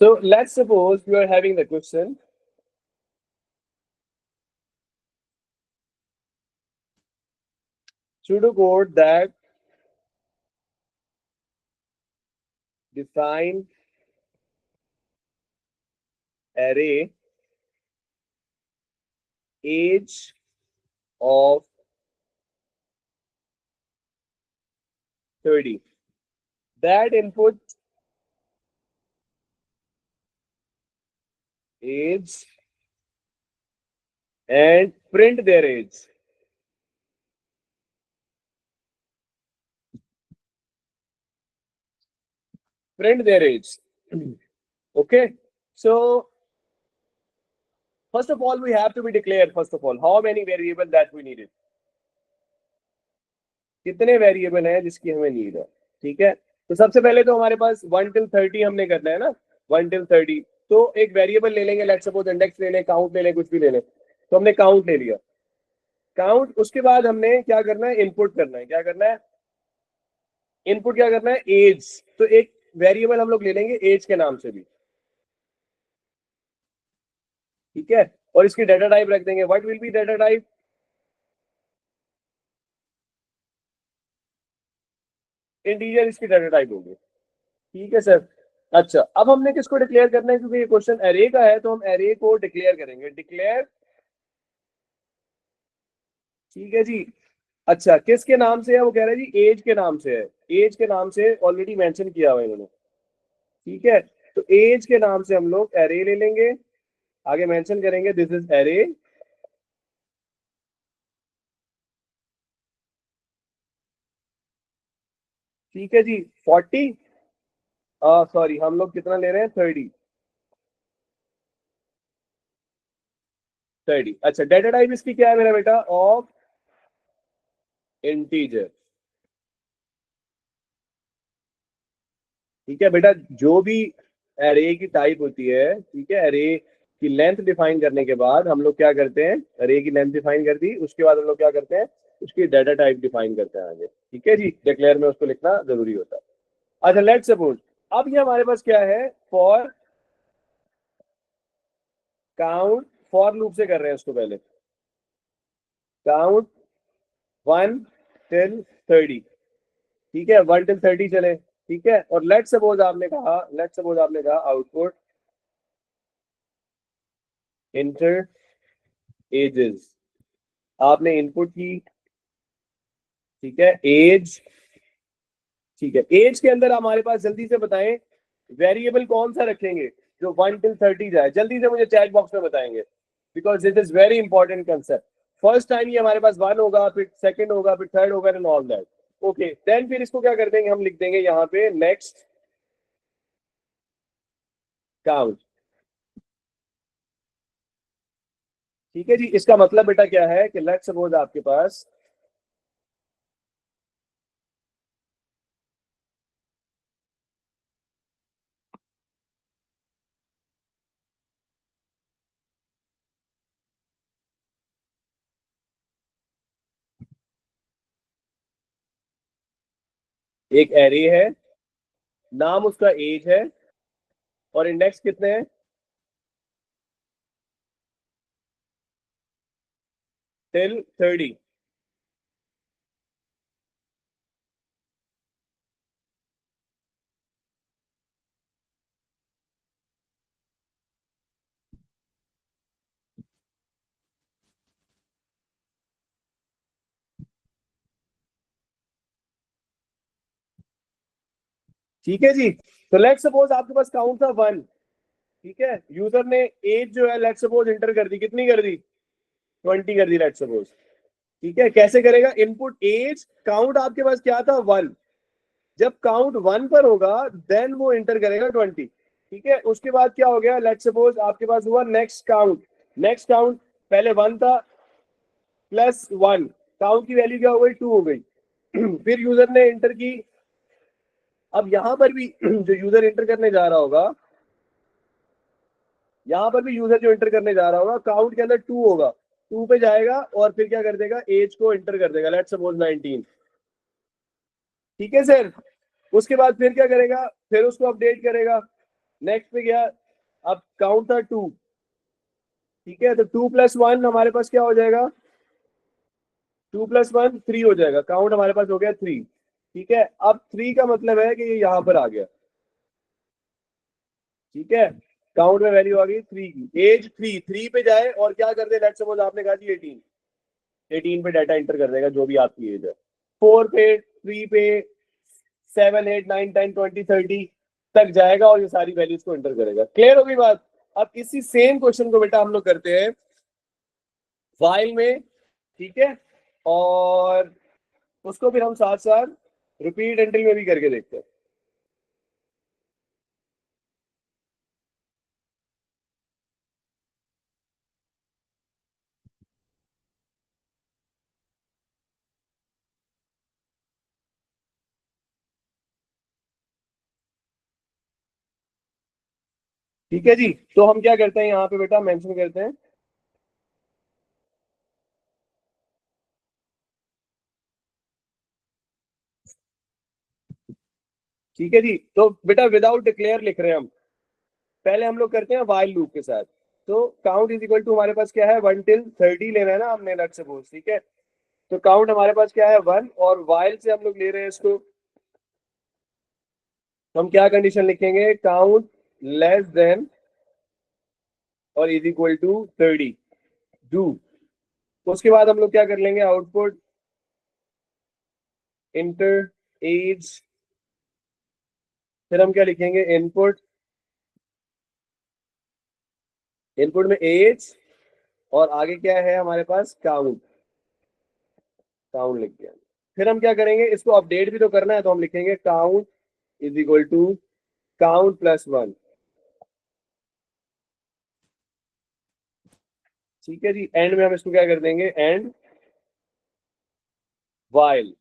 So let's suppose you are having the question. Pseudocode that define array age of 30. That input age and print their age. Print their age. Okay. So first of all, we have to be declared. First of all, how many variable that we needed? कितने variable हैं जिसकी हमें need है? ठीक है. तो सबसे पहले तो हमारे पास 1 till 30 हमने करना है ना. 1 till 30. तो एक वेरिएबल ले लेंगे. लेट्स सपोज इंडेक्स ले लें, काउंट ले लें, कुछ भी ले लें. तो हमने काउंट ले लिया. काउंट. उसके बाद हमने क्या करना है? इनपुट करना है. क्या करना है? इनपुट क्या करना है? एज. तो एक वेरिएबल हम लोग ले लेंगे एज के नाम से भी. ठीक है. और इसकी डाटा टाइप रख देंगे. What will be data type? Integer इसकी डाटा टाइप होगी. ठीक है सर. अच्छा, अब हमने किसको डिक्लेयर करना है? क्योंकि ये क्वेश्चन एरे का है तो हम एरे को डिक्लेयर करेंगे. डिक्लेयर. ठीक है जी. अच्छा, किसके नाम से है? वो कह रहा है जी एज के नाम से है. एज के नाम से ऑलरेडी मेंशन किया हुआ है इन्होंने. ठीक है. तो एज के नाम से हम लोग एरे ले लेंगे. आगे मेंशन करेंगे दिस इज एरे. ठीक है जी. 40. सॉरी, हम लोग कितना ले रहे हैं? 30. 30. अच्छा, डाटा टाइप इसकी क्या है मेरा बेटा? Of integer. ठीक है बेटा. जो भी एरे की टाइप होती है, ठीक है, एरे की लेंथ डिफाइन करने के बाद हम लोग क्या करते हैं? एरे की लेंथ डिफाइन कर दी, उसके बाद हम लोग क्या करते हैं? उसकी डाटा टाइप डिफाइन करते हैं आगे. ठीक है जी. डिक्लेयर में उसको लिखना जरूरी होता है. अच्छा, लेट्स सपोज अब ये हमारे पास क्या है? For count. फॉर लूप से कर रहे हैं उसको पहले. Count 1 till 30. ठीक है. 1 till 30 चले. ठीक है. और लेट्स सपोज आपने कहा आउटपुट इंटर एजेस. आपने इनपुट की. ठीक है. एज. ठीक है. एज के अंदर हमारे पास जल्दी से बताएं वेरिएबल कौन सा रखेंगे जो 1 till 30 जाए? जल्दी से मुझे चैट बॉक्स में बताएंगे, because this is very important concept. First time ये हमारे पास 1 होगा, फिर सेकंड होगा, फिर थर्ड होगा and all that. Okay. Then फिर इसको क्या कर देंगे? हम लिख देंगे यहाँ पे नेक्स्ट काउंट. ठीक है जी. इसका मतलब बेटा क्या है कि लेट्स सपोज आपके पास एक एरे है, नाम उसका एज है, और इंडेक्स कितने हैं? टिल 30. ठीक है जी. तो लेट्स सपोज आपके पास काउंट था 1. ठीक है. यूजर ने एज जो है लेट्स सपोज इंटर कर दी. कितनी कर दी? 20 कर दी लेट्स सपोज. ठीक है. कैसे करेगा? Input as. काउंट आपके पास क्या था? 1. जब काउंट 1 पर होगा देन वो इंटर करेगा 20. ठीक है. उसके बाद क्या हो गया? लेट्स सपोज आपके पास हुआ नेक्स्ट काउंट. नेक्स्ट काउंट पहले 1 था प्लस 1. काउंट की वैल्यू क्या हो गई? 2 हो गई. फिर यूजर ने इंटर की. अब यहां पर भी जो यूजर इंटर करने जा रहा होगा, यहां पर भी यूजर जो इंटर करने जा रहा होगा काउंट के अंदर 2 होगा. 2 पे जाएगा और फिर क्या कर देगा? एज को इंटर कर देगा. Let's suppose 19. ठीक है सर. उसके बाद फिर क्या करेगा? फिर उसको अपडेट करेगा. नेक्स्ट पे गया, अब काउंट था 2, ठीक है, तो 2 + 1 हमारे पास क्या हो जाएगा, 2 + 1 3 हो जाएगा, काउंट हमारे पास हो गया 3, ठीक है। अब 3 का मतलब है कि ये यहां पर आ गया, ठीक है, काउंट में वैल्यू आ गई 3 की, एज 3 पे जाए और क्या कर दे, लेट्स सपोज आपने कहा जी 18 पे डाटा एंटर कर देगा जो भी आपकी एज है, 4 पे, 3 पे, 7 8 9 10 20 30 तक जाएगा और ये सारी वैल्यूज को एंटर करेगा। क्लियर होगी बात। अब इसी सेम क्वेश्चन को बेटा हम लोग करते हैं वाइल में, ठीक है, और उसको फिर हम साथ साथ रिपीट एंट्री में भी करके देखते हैं। ठीक है जी, तो हम क्या करते हैं यहाँ पे बेटा मेंशन करते हैं, ठीक है जी, तो बेटा विदाउट डिक्लेयर लिख रहे हैं हम, पहले हम लोग करते हैं वाइल लूप के साथ। तो काउंट इज इक्वल टू हमारे पास क्या है, 1 till 30 लेना है ना हमने, लेट्स सपोज, ठीक है, तो काउंट हमारे पास क्या है 1, और वाइल से हम लोग ले रहे हैं इसको, तो हम क्या कंडीशन लिखेंगे, काउंट लेस देन और इज इक्वल टू 30 डू। उसके बाद हम लोग क्या कर लेंगे, आउटपुट इंटर एज, फिर हम क्या लिखेंगे, इनपुट, इनपुट में एज, और आगे क्या है हमारे पास, काउंट, काउंट लिख दिया। फिर हम क्या करेंगे, इसको अपडेट भी तो करना है, तो हम लिखेंगे count is equal to count +1, ठीक है जी। एंड में हम इसको क्या कर देंगे, एंड वाइल।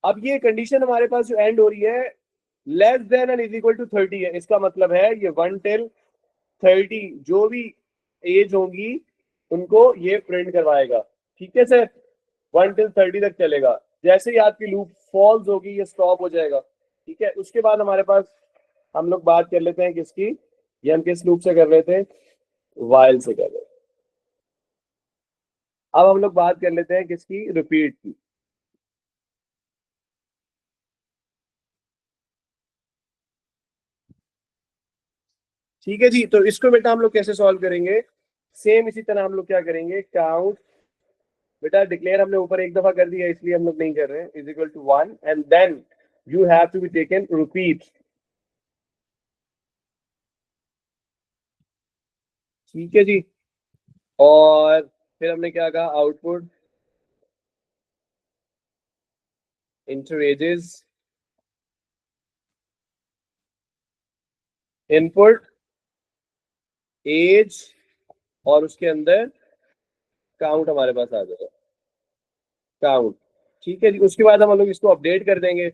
अब ये कंडीशन हमारे पास जो एंड हो रही है, less than and is equal to 30 है, इसका मतलब है ये 1 till 30 जो भी एज होगी उनको ये प्रिंट करवाएगा, ठीक है सर, 1 till 30 तक चलेगा। जैसे ही आपकी लूप फॉल्स होगी ये स्टॉप हो जाएगा, ठीक है। उसके बाद हमारे पास, हम लोग बात कर लेते हैं किसकी, ये हम किस लूप से कर रहे थे, वाइल से कर रहे थे। अब हम लोग बात कर लेते हैं किसकी, रिपीट की। ठीक है जी, तो इसको बेटा हम लोग कैसे सॉल्व करेंगे, सेम इसी तरह हम लोग क्या करेंगे, काउंट, बेटा डिक्लेयर हमने ऊपर एक दफा कर दिया इसलिए हम लोग नहीं कर रहे हैं, is equal to 1, and then you have to be taken repeat, ठीक है जी। और फिर हमने क्या कहा, output integers, input as, और उसके अंदर काउंट हमारे पास आ जाएगा, काउंट, ठीक है जी। उसके बाद हम लोग इसको अपडेट कर देंगे,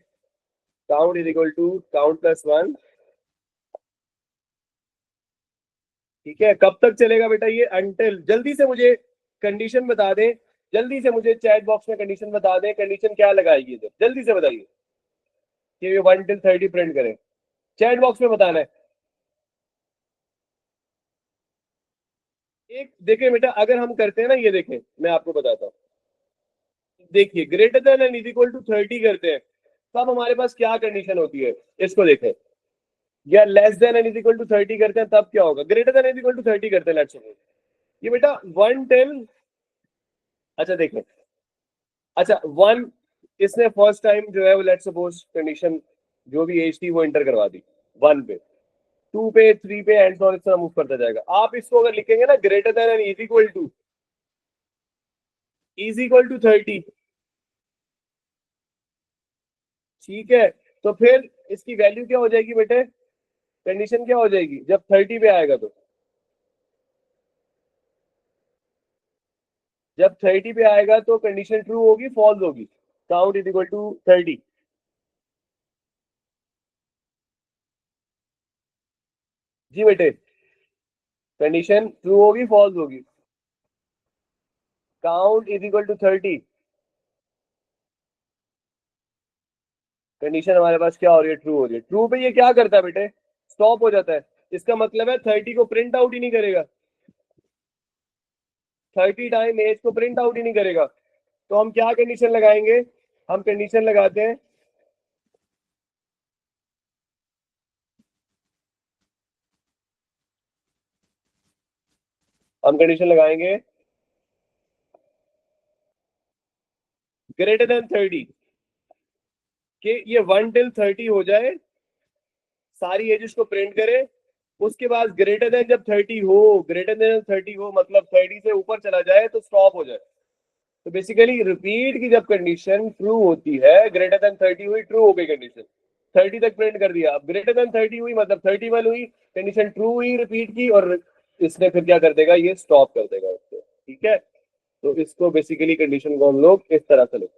count is equal to count +1, ठीक है। कब तक चलेगा बेटा ये, अंटिल, जल्दी से मुझे कंडीशन बता दें, जल्दी से मुझे चैट बॉक्स में कंडीशन बता दें, कंडीशन क्या लगाएगी इधर, जल्दी से बताइए कि ये 1 till 30 प्रिंट करें, चैट बॉक्स में बताना है। एक देखिए बेटा, अगर हम करते हैं ना, ये देखें मैं आपको बताता हूँ, देखिए greater than and is equal to 30 करते हैं, तब हमारे पास क्या कंडीशन होती है, इसको देखें, या less than and is equal to 30 करते हैं तब क्या होगा, greater than is equal to 30 करते हैं, लेट्स सपोज ये बेटा 1 till, अच्छा देखें, अच्छा 1, इसने फर्स्ट टाइम जो है वो लेट्स सपोज कंडीशन जो भी एज थी वो इंटर करवा दी 1 पे, 2 पे, 3 पे, एंड सो इस तरह मूव करता जाएगा। आप इसको अगर लिखेंगे ना, greater than and is equal to 30, ठीक है, तो फिर इसकी वैल्यू क्या हो जाएगी बेटे, कंडीशन क्या हो जाएगी जब 30 पे आएगा, तो जब 30 पे आएगा तो कंडीशन ट्रू होगी फॉल्स होगी, काउंट इज इक्वल टू 30, जी बेटे, कंडीशन ट्रू होगी फॉल्स होगी, count is equal to 30, condition हमारे पास क्या हो रही है, ट्रू हो रही है। ट्रू पे ये क्या करता है बेटे, स्टॉप हो जाता है। इसका मतलब है 30 को प्रिंट आउट ही नहीं करेगा, 30 टाइम एज को प्रिंट आउट ही नहीं करेगा। तो हम क्या कंडीशन लगाएंगे, हम कंडीशन लगाते हैं हम कंडीशन लगाएंगे ग्रेटर देन 30, कि ये 1 till 30 हो जाए, सारी एजेस को प्रिंट करे। उसके बाद ग्रेटर देन जब 30 हो, ग्रेटर देन 30 हो मतलब 30 से ऊपर चला जाए तो स्टॉप हो जाए। तो बेसिकली रिपीट की जब कंडीशन ट्रू होती है, ग्रेटर देन 30 हुई, ट्रू हो गई कंडीशन, 30 तक प्रिंट कर दिया। अब ग्रेटर देन 30 हुई मतलब 31 हुई, कंडीशन ट्रू हुई रिपीट की, और इसने फिर क्या कर देगा, ये स्टॉप कर देगा उसको। ठीक है, तो इसको बेसिकली कंडीशन को हम लोग इस तरह से लिखते हैं।